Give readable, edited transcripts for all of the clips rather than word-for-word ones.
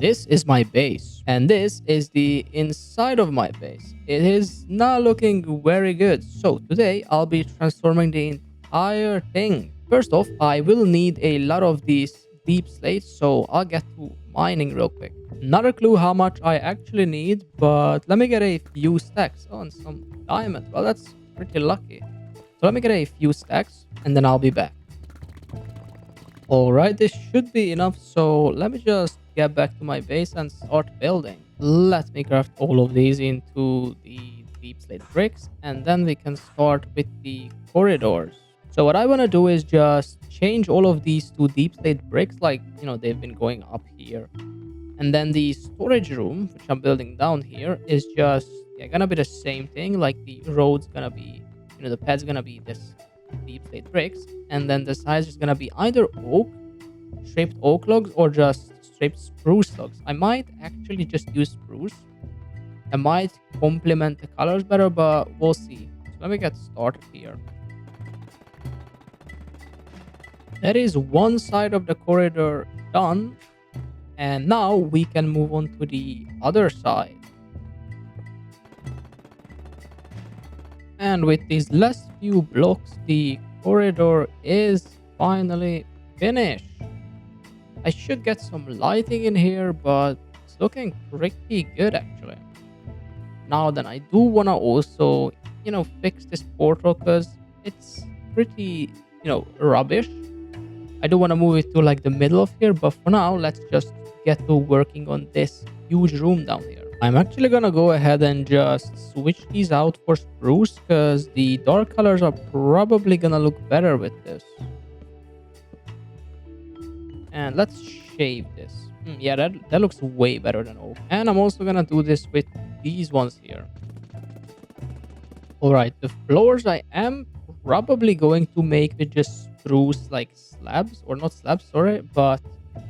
This is my base, and this is the inside of my base. It is now looking very good. So today I'll be transforming the entire thing. First off, I will need a lot of these deep slates, so I'll get to mining real quick. Not a clue how much I actually need, but let me get a few stacks on some diamond. Well, that's pretty lucky. So let me get a few stacks, and then I'll be back. Alright, this should be enough, so let me just get back to my base and start building. Let me craft all of these into the deep slate bricks, and then we can start with the corridors. So what I want to do is just change all of these to deep slate bricks, like, they've been going up here. And then the storage room, which I'm building down here, is just gonna be the same thing, like the road's gonna be, the pad's gonna be this deep slate bricks, and then the size is gonna be either oak, shaped oak logs, or just straight spruce logs. I might actually just use spruce. I might complement the colors better, but we'll see. So let me get started here. That is one side of the corridor done, and now we can move on to the other side. And with these last few blocks, the corridor is finally finished. I should get some lighting in here, but it's looking pretty good actually. Now then, I do want to also, fix this portal because it's pretty, rubbish. I do want to move it to like the middle of here, but for now, let's just get to working on this huge room down here. I'm actually gonna go ahead and just switch these out for spruce because the dark colors are probably gonna look better with this. And let's shave this. Yeah, that looks way better than oak. And I'm also gonna do this with these ones here. Alright, the floors I am probably going to make with just spruce like slabs, or not slabs, sorry, but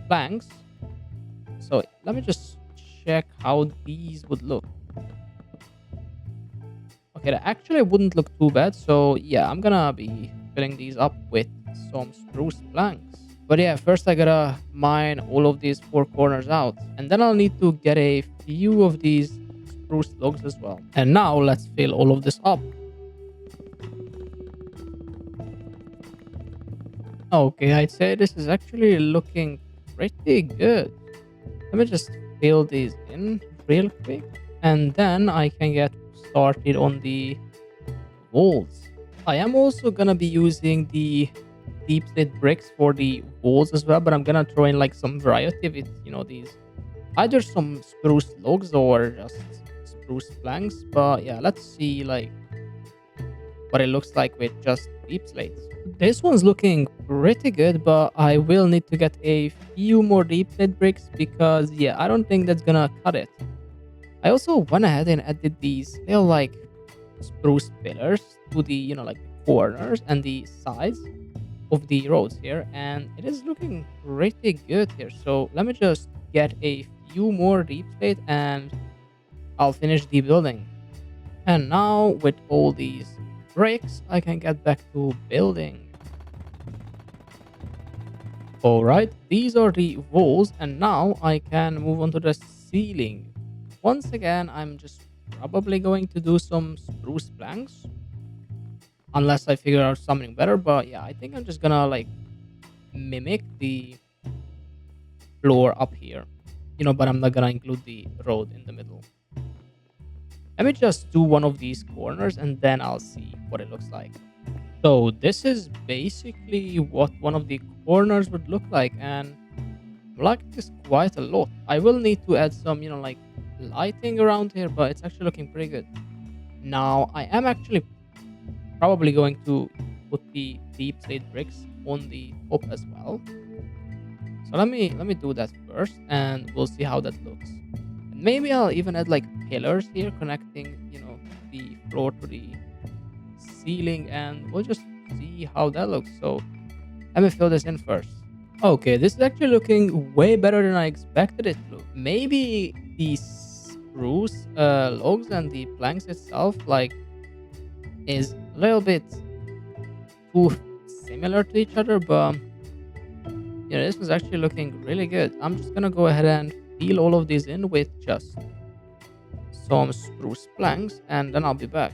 planks. So let me just check how these would look. Okay, that actually wouldn't look too bad. So yeah, I'm gonna be filling these up with some spruce planks. But yeah, first I gotta mine all of these four corners out, and then I'll need to get a few of these spruce logs as well. And now let's fill all of this up. Okay, I'd say this is actually looking pretty good. Let me just fill these in real quick, and then I can get started on the walls. I am also gonna be using the deep slate bricks for the walls as well, but I'm gonna throw in like some variety with these either some spruce logs or just spruce planks. But yeah, let's see like what it looks like with just deep slates. This one's looking pretty good, but I will need to get a few more deep slate bricks because yeah, I don't think that's gonna cut it. I also went ahead and added these little like spruce pillars to the like the corners and the sides of the roads here, and it is looking pretty good here. So let me just get a few more deep slate and I'll finish the building. And now with all these bricks, I can get back to building. Alright, these are the walls, and now I can move on to the ceiling. Once again, I'm just probably going to do some spruce planks. Unless I figure out something better, but yeah, I think I'm just gonna like mimic the floor up here. But I'm not gonna include the road in the middle. Let me just do one of these corners and then I'll see what it looks like. So this is basically what one of the corners would look like, and I like this quite a lot. I will need to add some, like lighting around here, but it's actually looking pretty good. Now I am actually probably going to put the deep slate bricks on the top as well. So let me do that first, and we'll see how that looks. And maybe I'll even add like pillars here connecting, the floor to the ceiling, and we'll just see how that looks. So let me fill this in first. Okay, this is actually looking way better than I expected it to look. Maybe the spruce logs and the planks itself like is a little bit too similar to each other, but this was actually looking really good. I'm just gonna go ahead and fill all of these in with just some spruce planks, and then I'll be back.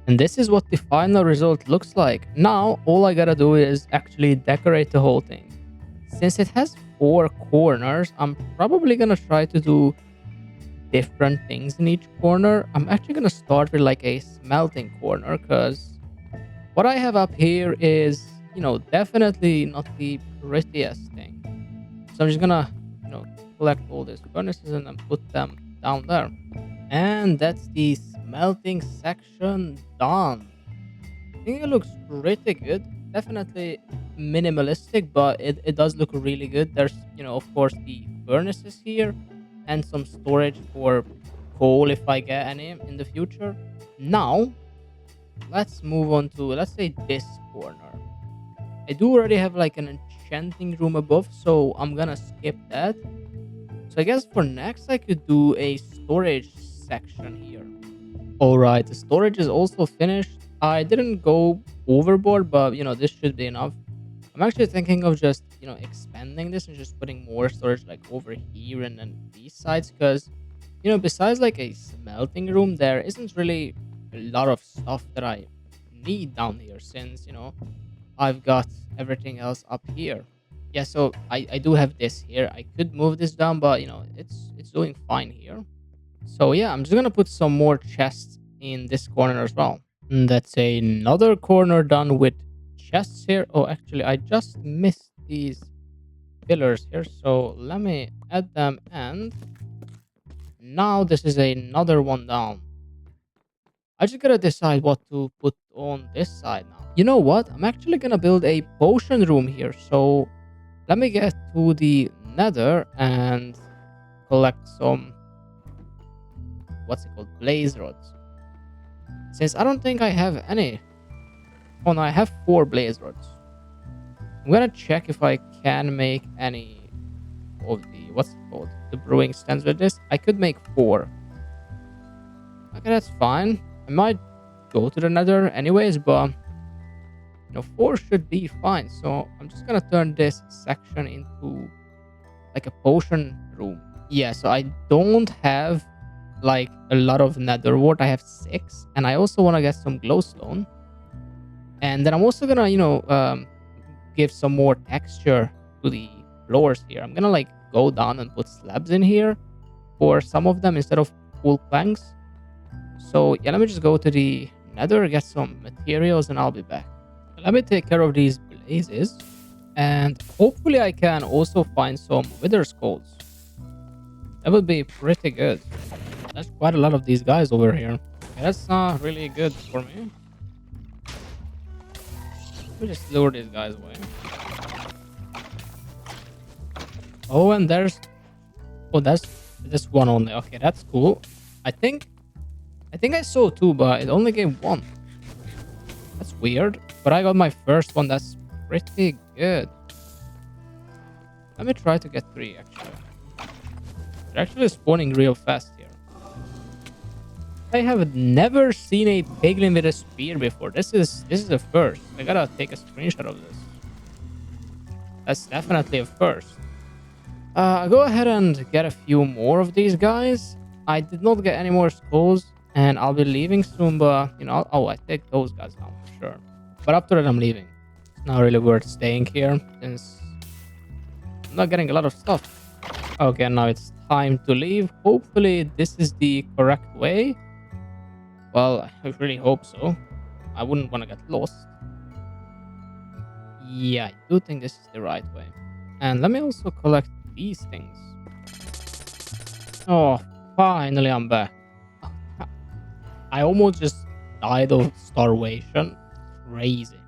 And this is what the final result looks like. Now, all I gotta do is actually decorate the whole thing. Since it has 4 corners, I'm probably gonna try to do different things in each corner. I'm actually gonna start with like a smelting corner because what I have up here is, definitely not the prettiest thing. So I'm just gonna, collect all these furnaces and then put them down there. And that's the smelting section done. I think it looks pretty good. Definitely minimalistic, but it does look really good. There's, of course, the furnaces here and some storage for coal if I get any in the future. Now, let's move on to, let's say, this corner. I do already have like an enchanting room above, so I'm gonna skip that. So I guess for next, I could do a storage section here. All right, the storage is also finished. I didn't go overboard, but this should be enough. I'm actually thinking of just expanding this and just putting more storage like over here and then these sides because besides like a smelting room, there isn't really a lot of stuff that I need down here since I've got everything else up here. Yeah, so I do have this here. I could move this down, but it's doing fine here. So yeah, I'm just gonna put some more chests in this corner as well. And that's another corner done with chests here. Oh, actually, I just missed these pillars here. So let me add them. And now this is another one down. I just gotta decide what to put on this side now. You know what? I'm actually gonna build a potion room here. So let me get to the nether and collect some, what's it called, blaze rods. Since I don't think I have any. Oh no, I have 4 blaze rods. I'm gonna check if I can make any of the, what's it called, the brewing stands with this. I could make 4. Okay, that's fine. I might go to the nether anyways, but 4 should be fine. So I'm just gonna turn this section into like a potion room. Yeah, so I don't have like a lot of nether wart. I have 6, and I also want to get some glowstone. And then I'm also gonna give some more texture to the floors here. I'm gonna like go down and put slabs in here for some of them instead of full planks. So yeah, let me just go to the nether, get some materials, and I'll be back. Let me take care of these blazes, and hopefully I can also find some wither skulls. That would be pretty good. There's quite a lot of these guys over here. Okay, that's not really good for me. Let me just lure these guys away. Oh, and there's... Oh, that's this one only. Okay, that's cool. I think I saw 2, but it only gave 1. That's weird. But I got my first one. That's pretty good. Let me try to get 3, actually. They're actually spawning real fast here. I have never seen a piglin with a spear before. This is a first. I gotta take a screenshot of this. That's definitely a first. I'll go ahead and get a few more of these guys. I did not get any more skulls, and I'll be leaving soon, but I take those guys down for sure. But after that, I'm leaving. It's not really worth staying here since I'm not getting a lot of stuff. Okay, now it's time to leave. Hopefully, this is the correct way. Well, I really hope so. I wouldn't want to get lost. Yeah, I do think this is the right way. And let me also collect these things. Oh, finally I'm back. I almost just died of starvation. Crazy.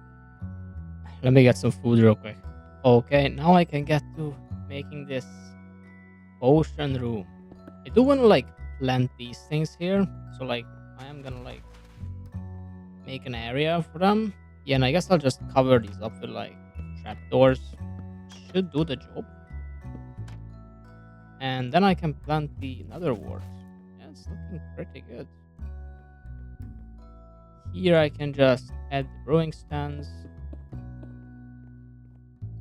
Let me get some food real quick. Okay, now I can get to making this potion room. I do want to like plant these things here. So like I am gonna like make an area for them. Yeah, and I guess I'll just cover these up with like trapdoors. Should do the job. And then I can plant the nether wart. Yeah, it's looking pretty good. Here I can just add the brewing stands.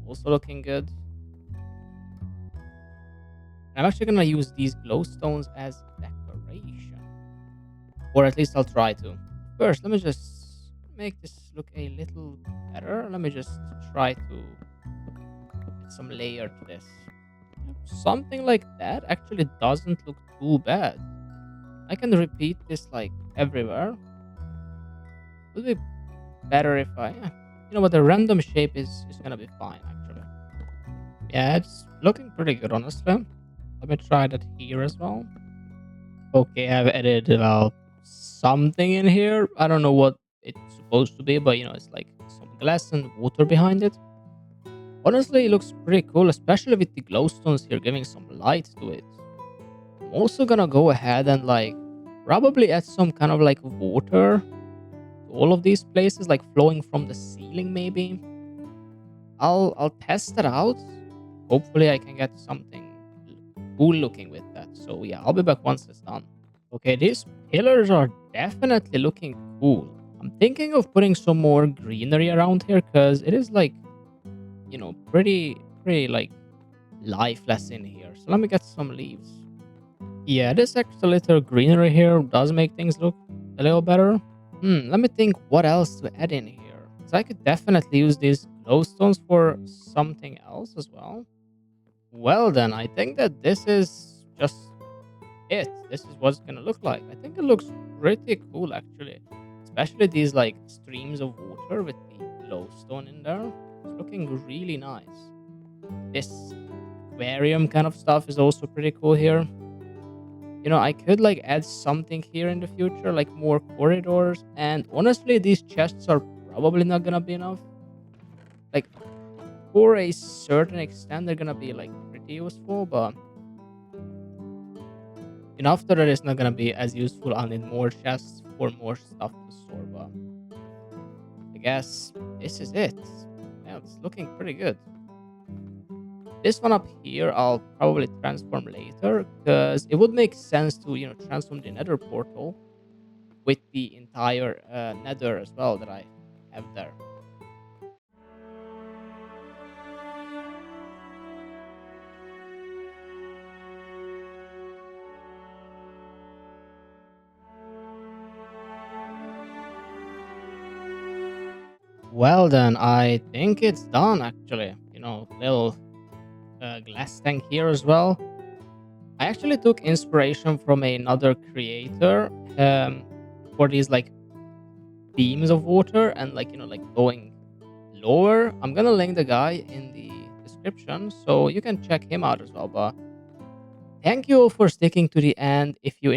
Also looking good. I'm actually gonna use these glowstones as decoration, or at least I'll try to. First, let me just make this look a little better. Let me just try to add some layer to this. Something like that actually doesn't look too bad. I can repeat this like everywhere. Would be better if I, you know what, the random shape is gonna be fine actually. Yeah, it's looking pretty good honestly. Let me try that here as well. Okay, I've added something in here. I don't know what it's supposed to be, but you know, it's like some glass and water behind it. Honestly, it looks pretty cool, especially with the glowstones here giving some light to it. I'm also gonna go ahead and like probably add some kind of like water to all of these places, like flowing from the ceiling maybe. I'll test it out. Hopefully I can get something cool looking with that. So yeah, I'll be back once it's done. Okay, these pillars are definitely looking cool. I'm thinking of putting some more greenery around here because it is like, you know, pretty like lifeless in here. So let me get some leaves. Yeah, this extra little greenery here does make things look a little better. Let me think what else to add in here. So I could definitely use these glowstones for something else as well. Well then, I think that this is just it. This is what it's gonna look like. I think it looks pretty cool actually. Especially these like streams of water with the glowstone in there. It's looking really nice. This aquarium kind of stuff is also pretty cool here. You know, I could like add something here in the future, like more corridors. And honestly, these chests are probably not gonna be enough. Like for a certain extent, they're gonna be like pretty useful, but after that, it's not gonna be as useful. I'll need more chests for more stuff to store. But I guess this is it. Yeah, it's looking pretty good. This one up here, I'll probably transform later because it would make sense to transform the Nether portal with the entire Nether as well that I have there. Well then, I think it's done actually. Little glass tank here as well. I actually took inspiration from another creator for these like beams of water and like going lower. I'm gonna link the guy in the description so you can check him out as well. But thank you all for sticking to the end. If you